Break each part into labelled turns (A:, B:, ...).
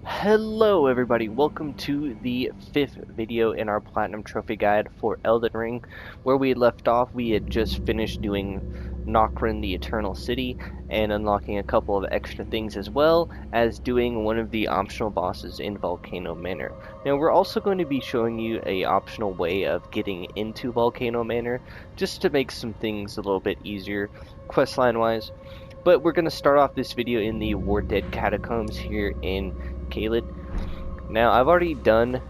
A: Hello everybody, welcome to the 5th video in our Platinum Trophy Guide for Elden Ring. Where we had left off, we had just finished doing Nokrin the Eternal City and unlocking a couple of extra things as well as doing one of the optional bosses in Volcano Manor. Now we're also going to be showing you a optional way of getting into Volcano Manor just to make some things a little bit easier questline wise. But we're going to start off this video in the War Dead catacombs here in Caelid. Now, I've already done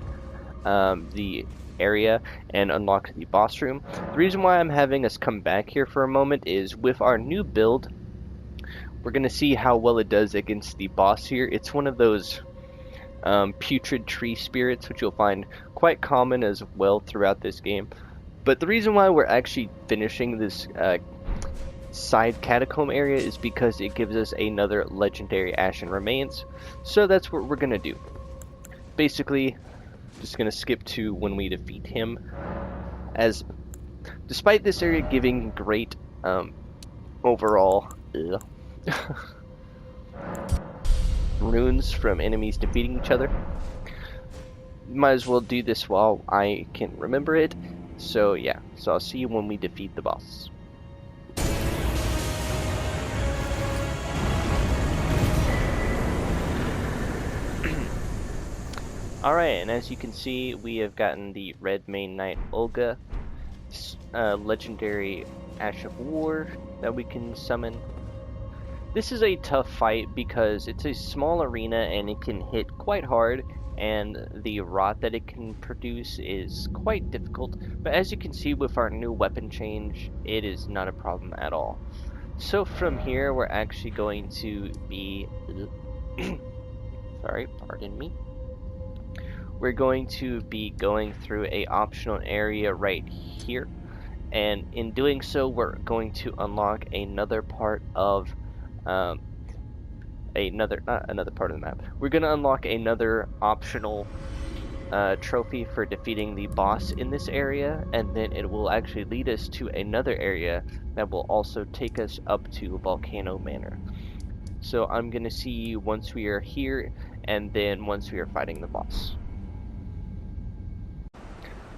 A: the area and unlocked the boss room. The reason why I'm having us come back here for a moment is with our new build, we're going to see how well it does against the boss here. It's one of those putrid tree spirits, which you'll find quite common as well throughout this game. But the reason why we're actually finishing this side catacomb area is because it gives us another legendary Ashen Remains. So that's what we're gonna do. Basically, just gonna skip to when we defeat him, as despite this area giving great overall runes from enemies defeating each other, might as well do this while I can remember it. So yeah, so I'll see you when we defeat the boss. Alright, and as you can see, we have gotten the Red Mane Knight Olga, legendary Ash of War that we can summon. This is a tough fight because it's a small arena and it can hit quite hard, and the rot that it can produce is quite difficult. But as you can see with our new weapon change, it is not a problem at all. So from here, we're actually going to be... sorry, pardon me. We're going to be going through a optional area right here, and in doing so we're going to unlock another part of not another part of the map. We're going to unlock another optional trophy for defeating the boss in this area, and then it will actually lead us to another area that will also take us up to Volcano Manor. So I'm going to see you once we are here, and then once we are fighting the boss.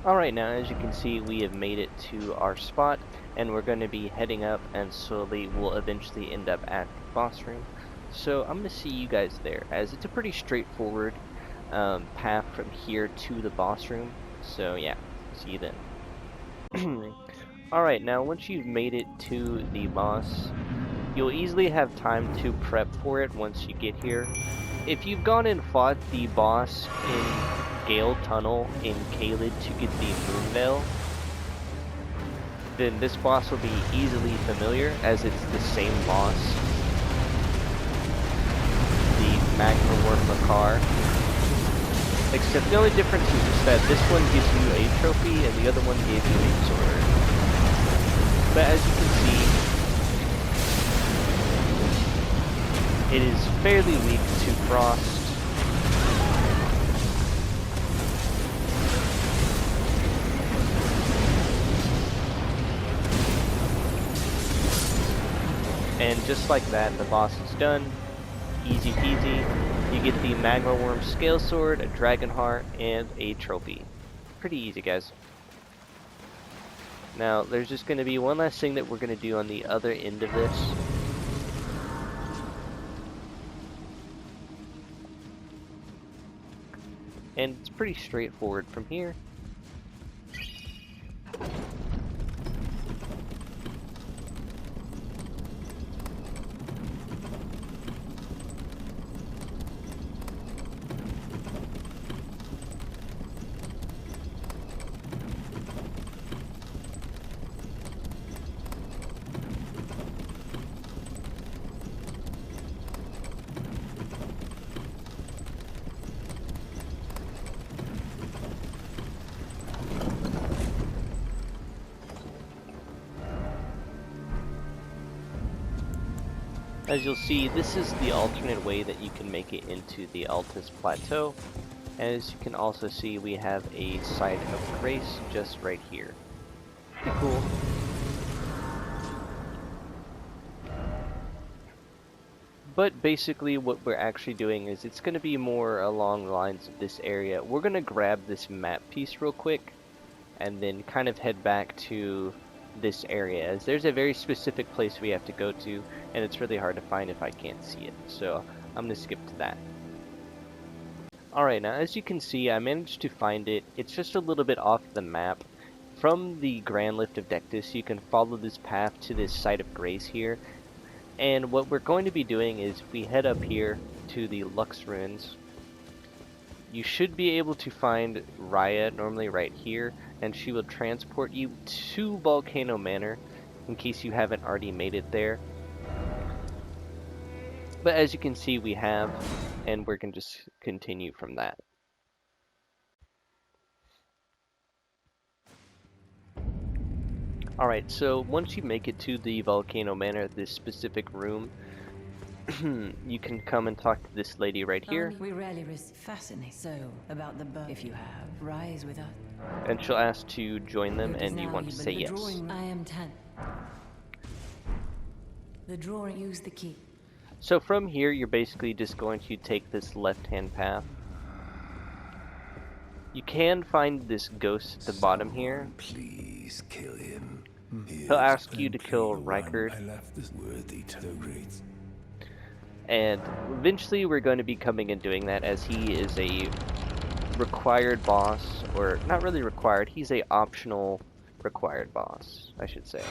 A: Alright, now as you can see, we have made it to our spot, and we're going to be heading up, and slowly we'll eventually end up at the boss room. So I'm going to see you guys there, as it's a pretty straightforward path from here to the boss room. So yeah, see you then. Alright, now once you've made it to the boss, you'll easily have time to prep for it once you get here. If you've gone and fought the boss in Gale Tunnel in Caelid to get the Moonveil, then this boss will be easily familiar, as it's the same boss, the Magma Makar. Except the only difference is just that this one gives you a trophy and the other one gave you a sword. But as you can see, it is fairly weak to frost. And just like that, the boss is done. Easy peasy. You get the Magma Worm Scale Sword, a Dragon Heart, and a trophy. Pretty easy, guys. Now, there's just going to be one last thing that we're going to do on the other end of this. And it's pretty straightforward from here. As you'll see, this is the alternate way that you can make it into the Altus Plateau. As you can also see, we have a site of grace just right here. Pretty cool. But basically what we're actually doing is it's going to be more along the lines of this area. We're going to grab this map piece real quick and then kind of head back to this area, as there's a very specific place we have to go to, and it's really hard to find if I can't see it. So I'm going to skip to that. Alright, now as you can see, I managed to find it. It's just a little bit off the map. From the Grand Lift of Dectus, you can follow this path to this site of grace here. And what we're going to be doing is we head up here to the Lux Ruins. You should be able to find Raya, normally right here, and she will transport you to Volcano Manor, in case you haven't already made it there. But as you can see, we have, and we're going to just continue from that. Alright, so once you make it to the Volcano Manor, this specific room, you can come and talk to this lady right here.
B: We rarely fascinate so about the bird. If you have, rise with us.
A: And she'll ask to join them, and you want to say yes.
B: I am 10. The drawing, use the key.
A: So from here, you're basically just going to take this left-hand path. You can find this ghost at the bottom here.
C: Please kill him.
A: He'll ask you to kill Rykard. And eventually we're going to be coming and doing that, as he is a required boss, or not really required, he's a optional required boss, I should say.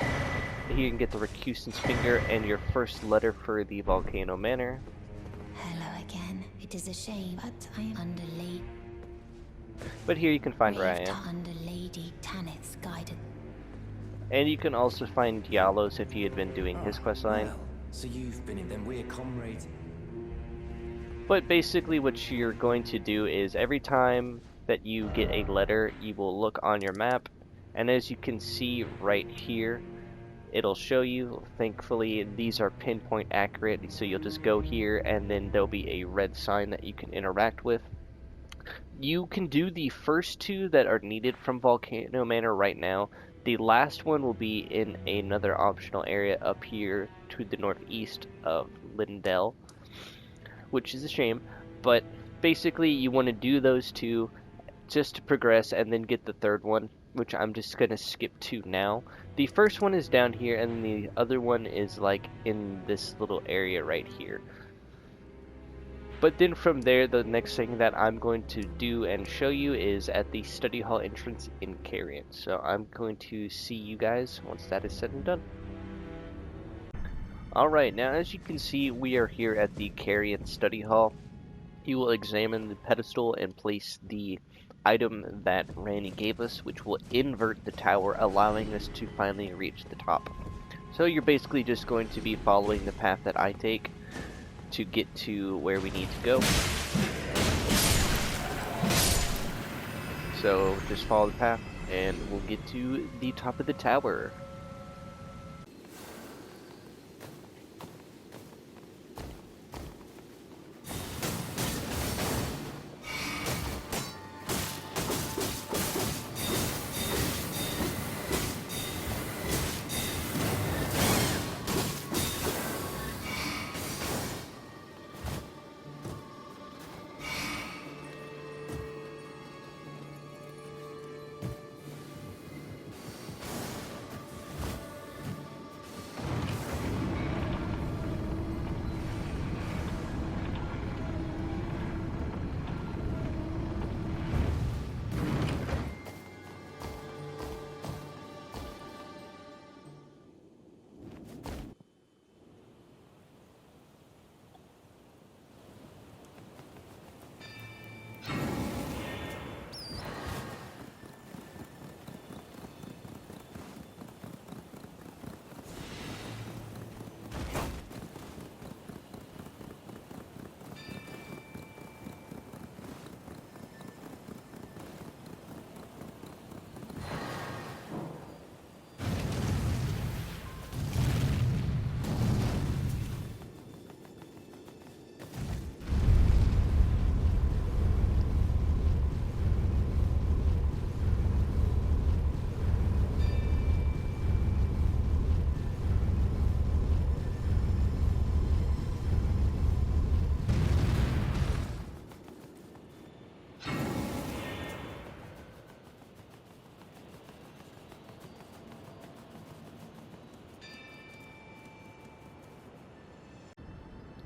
A: Here you can get the Recusan's Finger and your first letter for the Volcano Manor.
D: Hello again. It is a shame, but I am under Lady.
A: But here you can find Ryan.
D: Under Lady Tanith's guidance.
A: And you can also find Dialos if you had been doing his questline.
E: Well, so you've been in them weird comrades.
A: But basically what you're going to do is every time that you get a letter, you will look on your map, and as you can see right here, it'll show you. Thankfully, these are pinpoint accurate, so you'll just go here and then there'll be a red sign that you can interact with. You can do the first two that are needed from Volcano Manor right now. The last one will be in another optional area up here to the northeast of Lindell, which is a shame, but basically you want to do those two just to progress and then get the third one, which I'm just going to skip to now. The first one is down here, and the other one is like in this little area right here. But then from there, the next thing that I'm going to do and show you is at the study hall entrance in Carian. So I'm going to see you guys once that is said and done. Alright, now as you can see, we are here at the Carian study hall. You will examine the pedestal and place the item that Ranni gave us, which will invert the tower, allowing us to finally reach the top. So you're basically just going to be following the path that I take to get to where we need to go. So just follow the path and we'll get to the top of the tower.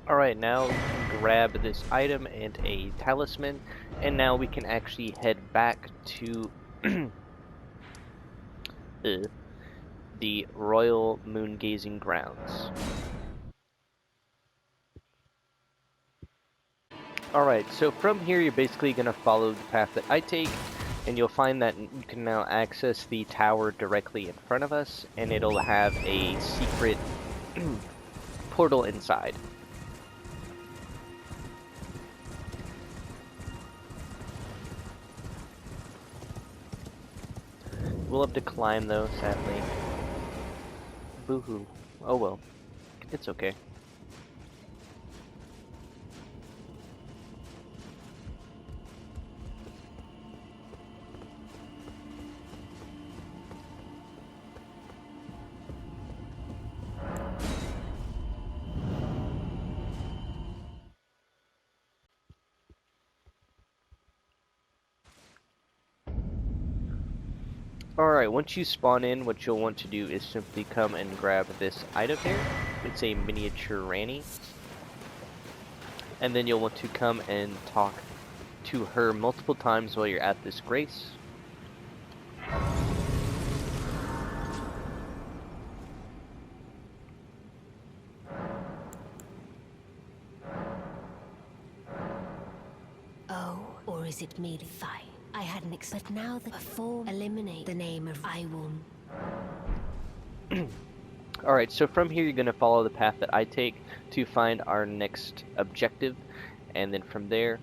A: Alright, now we can grab this item and a talisman, and now we can actually head back to the Royal Moon-Gazing Grounds. Alright, so from here you're basically going to follow the path that I take, and you'll find that you can now access the tower directly in front of us, and it'll have a secret portal inside. We'll have to climb though, sadly. Boo-hoo. Oh well. It's okay. Alright, once you spawn in, what you'll want to do is simply come and grab this item here. It's a miniature Ranni. And then you'll want to come and talk to her multiple times while you're at this grace.
D: Oh, or is it merely fine? I hadn't expected now that before eliminate the name of I will.
A: Alright, so from here you're going to follow the path that I take to find our next objective, and then from there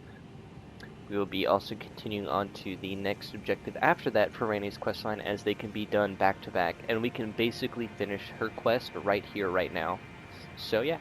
A: we will be also continuing on to the next objective after that for Ranni's questline, as they can be done back to back, and we can basically finish her quest right here, right now. So yeah.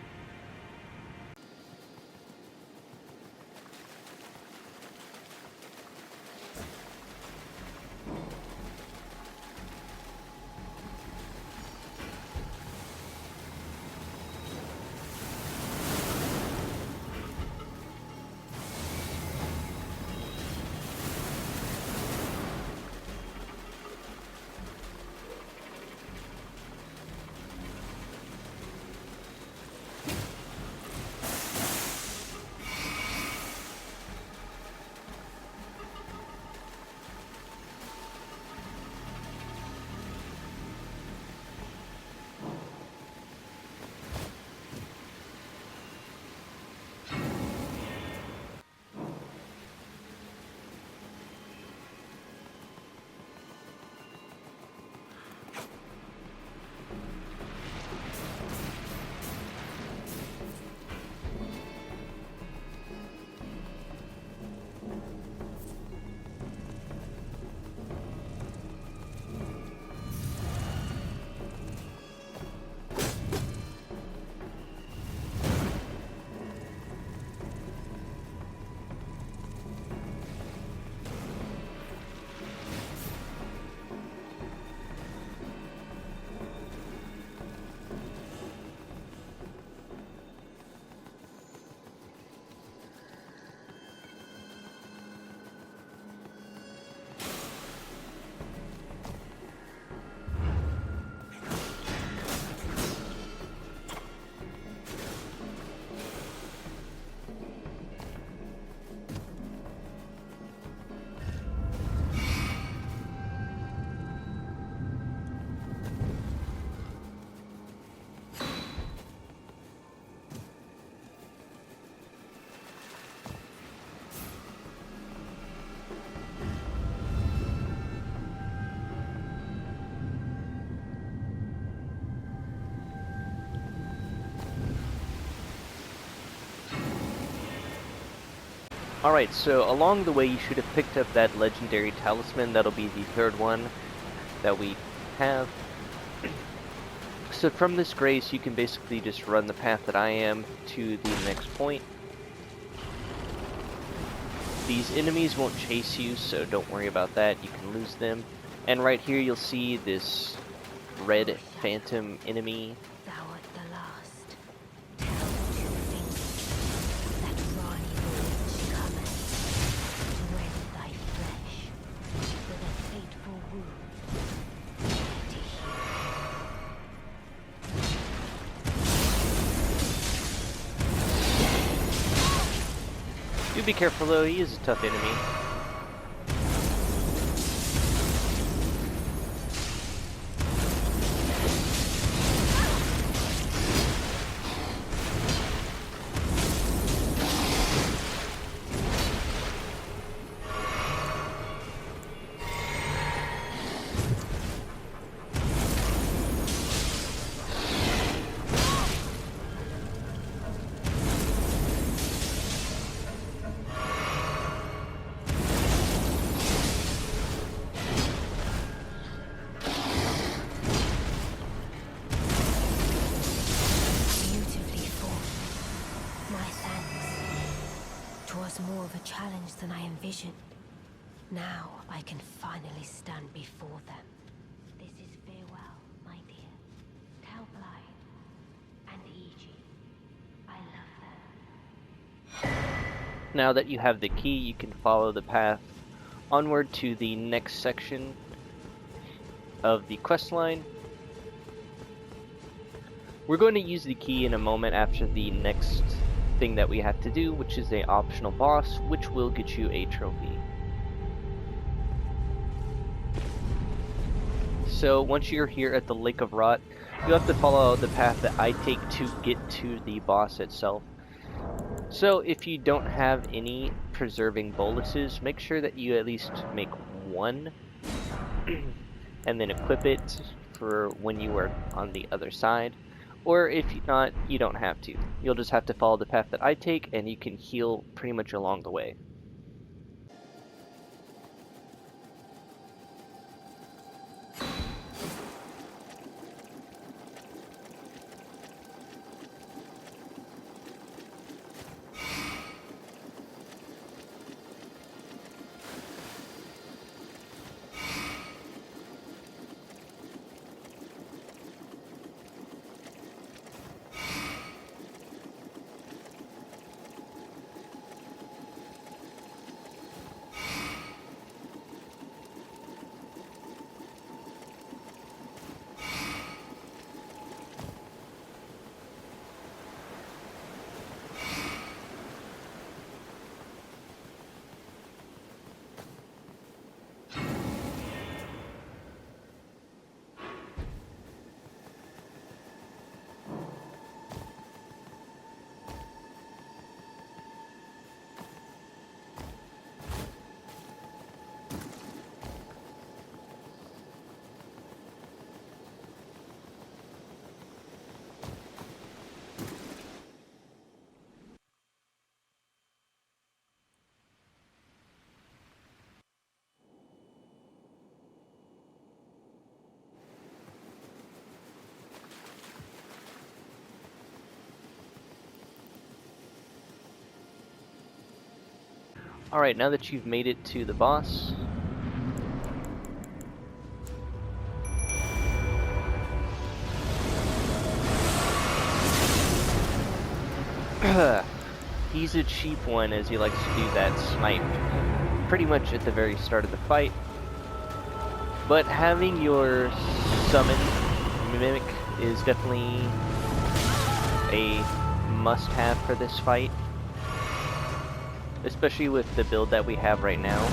A: Alright, so along the way you should have picked up that legendary talisman. That'll be the third one that we have. So from this grace you can basically just run the path that I am to the next point. These enemies won't chase you, so don't worry about that. You can lose them. And right here you'll see this red phantom enemy.
D: Thou art the last. Tell to think that Ranni will cometh to rend thy flesh with a fateful wound. To heal.
A: Do be careful though, he is a tough enemy.
D: More of a challenge than I envisioned. Now I can finally stand before them. This is farewell, my dear. Tell Blythe and Egypt I love them.
A: Now that you have the key, you can follow the path onward to the next section of the questline. We're going to use the key in a moment after the next thing that we have to do, which is a optional boss, which will get you a trophy. So once you're here at the Lake of Rot, you have to follow the path that I take to get to the boss itself. So if you don't have any preserving boluses, make sure that you at least make one and then equip it for when you are on the other side. Or if not, you don't have to. You'll just have to follow the path that I take, and you can heal pretty much along the way. Alright, now that you've made it to the boss, he's a cheap one, as he likes to do that smite pretty much at the very start of the fight. But having your summon mimic is definitely a must-have for this fight, especially with the build that we have right now.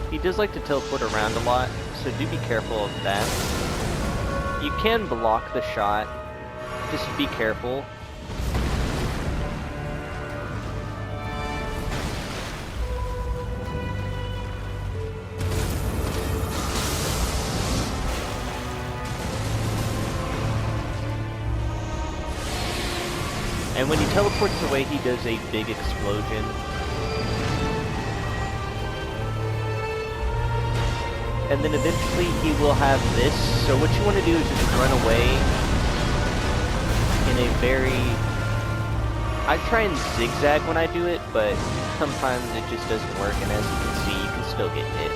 A: He does like to teleport around a lot, so do be careful of that. You can block the shot, just be careful. And when he teleports away, he does a big explosion. And then eventually he will have this. So what you want to do is just run away in a very... I try and zigzag when I do it, but sometimes it just doesn't work, and as you can see, you can still get hit.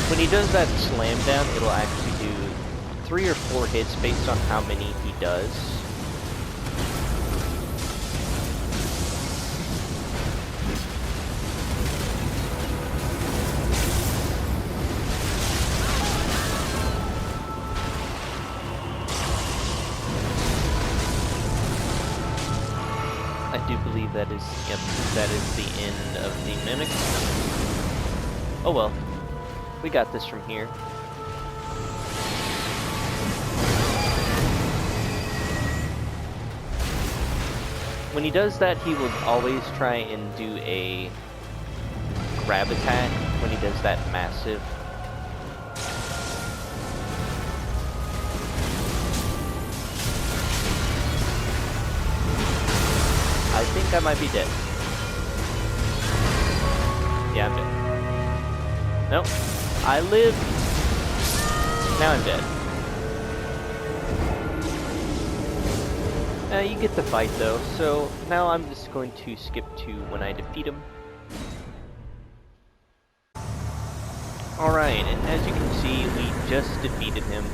A: When he does that slam down, it'll actually do 3 or 4 hits based on how many he does. I do believe that is, yep, that is the end of the mimic. Oh well. We got this from here. When he does that, he will always try and do a grab attack when he does that massive. I think I might be dead. Yeah, I'm dead. Nope. I live. Now I'm dead. You get the fight though, so now I'm just going to skip to when I defeat him. Alright, and as you can see, we just defeated him.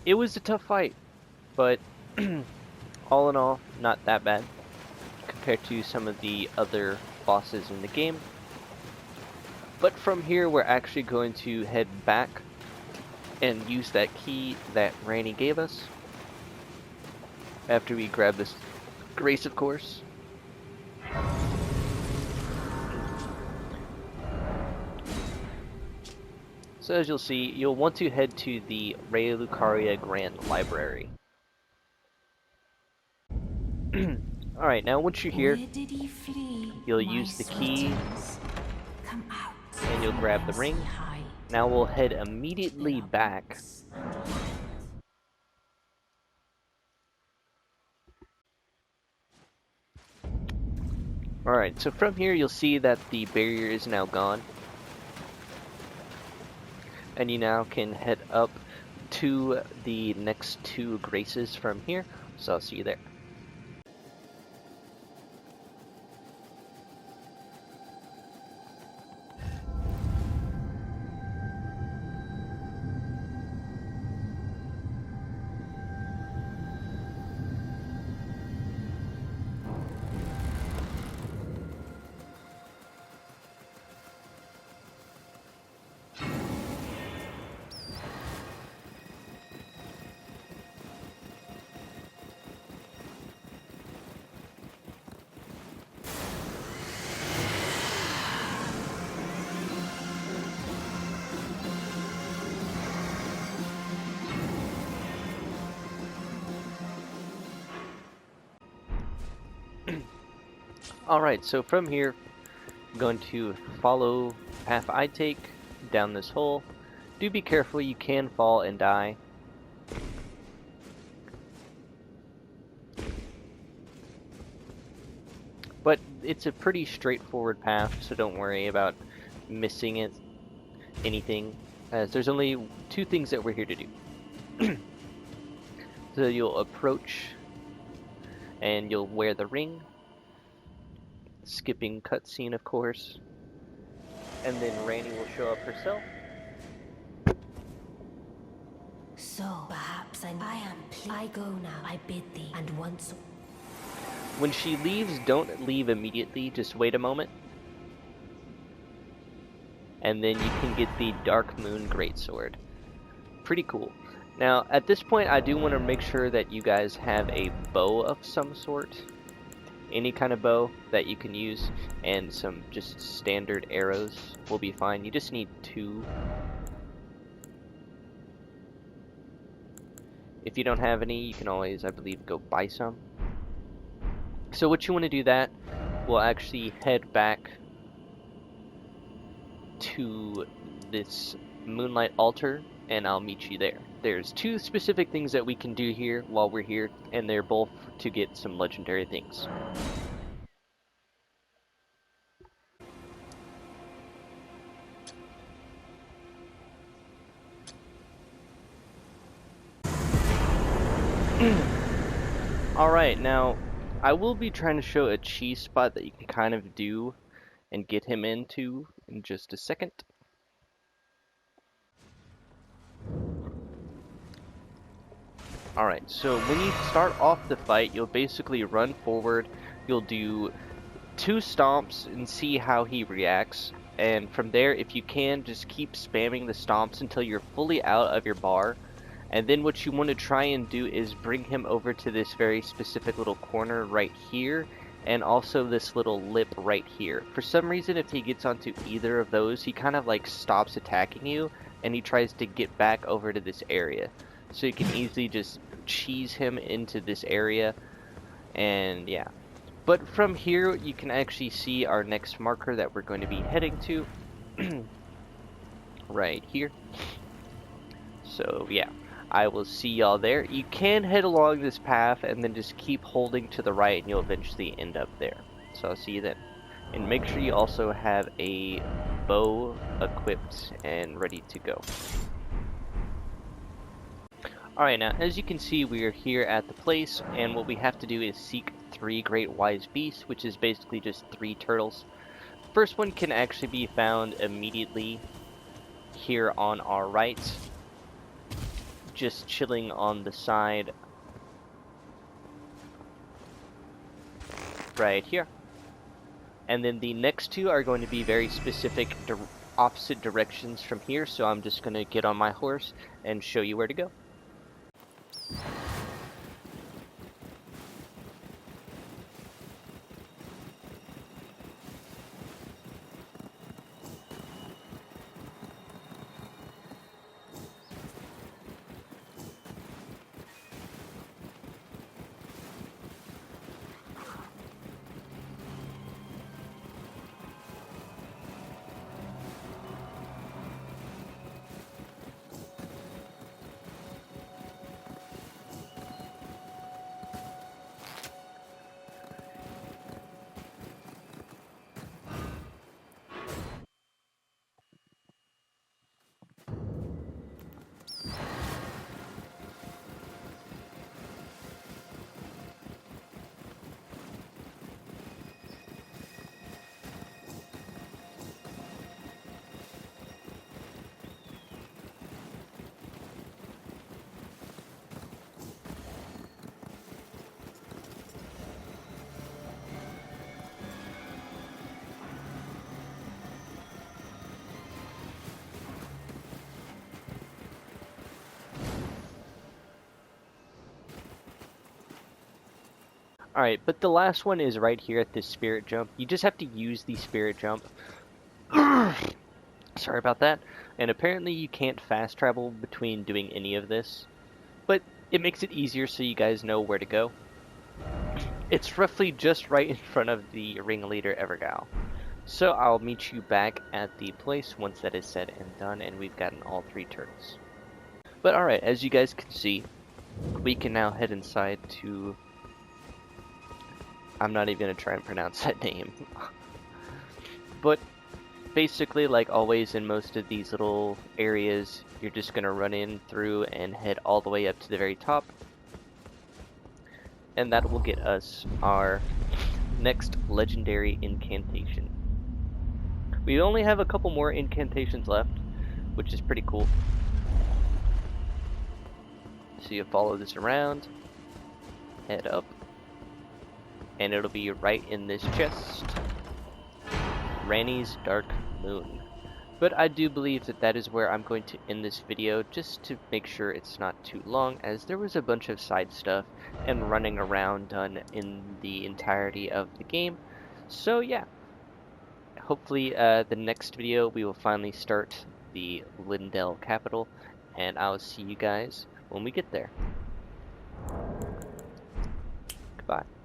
A: It was a tough fight, but all in all, not that bad compared to some of the other bosses in the game. But from here, we're actually going to head back and use that key that Ranni gave us. After we grab this grace, of course. So as you'll see, you'll want to head to the Rey Lucaria Grand Library. Alright, now once you're here, you'll use the key and you'll grab the ring. Now we'll head immediately back. Alright, so from here you'll see that the barrier is now gone. And you now can head up to the next 2 graces from here. So I'll see you there. Alright, so from here, I'm going to follow the path I take down this hole. Do be careful, you can fall and die. But it's a pretty straightforward path, so don't worry about missing it, anything, as there's only 2 things that we're here to do. So you'll approach, and you'll wear the ring. Skipping cutscene, of course, and then Ranni will show up herself.
D: So perhaps I am. I go now. I bid thee, and once.
A: When she leaves, don't leave immediately. Just wait a moment, and then you can get the Dark Moon greatsword. Pretty cool. Now, at this point, I do want to make sure that you guys have a bow of some sort. Any kind of bow that you can use, and some just standard arrows will be fine. You just need 2. If you don't have any, you can always, I believe, go buy some. So what you want to do that, we'll actually head back to this moonlight altar, and I'll meet you there. There's two specific things that we can do here while we're here, and they're both to get some legendary things. Alright, now I will be trying to show a cheese spot that you can kind of do and get him into in just a second. Alright, so when you start off the fight, you'll basically run forward, you'll do 2 stomps and see how he reacts, and from there, if you can, just keep spamming the stomps until you're fully out of your bar. And then what you want to try and do is bring him over to this very specific little corner right here, and also this little lip right here. For some reason, if he gets onto either of those, he kind of like stops attacking you, and he tries to get back over to this area. So you can easily just cheese him into this area, and yeah. But from here, you can actually see our next marker that we're going to be heading to, right here. So yeah. I will see y'all there. You can head along this path and then just keep holding to the right and you'll eventually end up there. So I'll see you then. And make sure you also have a bow equipped and ready to go. Alright, now as you can see, we are here at the place, and what we have to do is seek 3 great wise beasts, which is basically just 3 turtles. First one can actually be found immediately here on our right, just chilling on the side right here. And then the next 2 are going to be very specific opposite directions from here, so I'm just going to get on my horse and show you where to go. Alright, but the last one is right here at this spirit jump. You just have to use the spirit jump. Sorry about that. And apparently you can't fast travel between doing any of this, but it makes it easier so you guys know where to go. It's roughly just right in front of the ringleader Evergal. So I'll meet you back at the place once that is said and done and we've gotten all 3 turtles. But alright, as you guys can see, we can now head inside to... I'm not even going to try and pronounce that name. But basically, like always in most of these little areas, you're just going to run in through and head all the way up to the very top. And that will get us our next legendary incantation. We only have a couple more incantations left, which is pretty cool. So you follow this around, head up, and it'll be right in this chest. Ranni's Dark Moon. But I do believe that that is where I'm going to end this video, just to make sure it's not too long, as there was a bunch of side stuff and running around done in the entirety of the game. So yeah, hopefully the next video we will finally start the Lindell capital, and I'll see you guys when we get there. Bye.